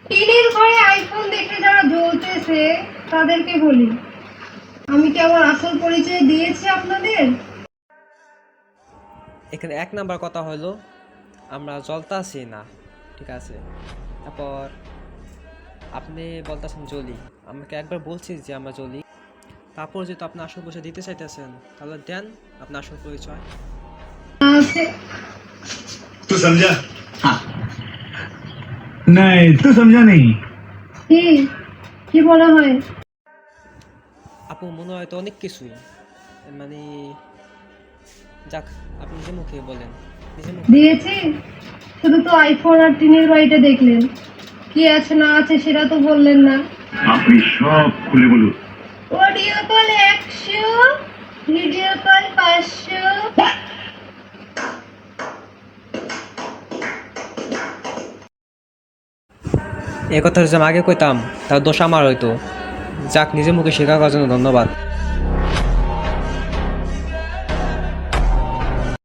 টিনের ঘরে আইফোন দেখে যারা জ্বলতেছে তাদেরকে বলি, আমি কি আমার আসল পরিচয় দিয়েছি আপনাদের? এখানে এক নাম্বার কথা হলো আমরা জ্বলতাছি না, ঠিক আছে? তারপর আপনি বলতেছেন জ্বলি, আমাকে একবার বলছি যে আমরা জ্বলি, তারপর যেহেতু আপনি আসল পরিচয় দিতে চাইতেছেন তাহলে দেন আপনার আসল পরিচয়। আছে। तू समझा? हाँ। नहीं, तू समझा नहीं। কি কি বলা হয়? আপু মনে হয় তো অনেক কিছুই, মানে যাক, আপনি নিজে মুখে বলেন, নিজে মুখে। দিয়েছি, শুধু তো আইফোন আর টিনের বাড়িটা দেখলেন, কি আছে না আছে সেটা তো বললেন না। আপনি সব খুলে বলুন। Audio call 100, video call 500। এ কথা যদি আমি আগে কইতাম তাহলে দোষ আমার হইতো। যাক, নিজে মুখে স্বীকার করার জন্য ধন্যবাদ।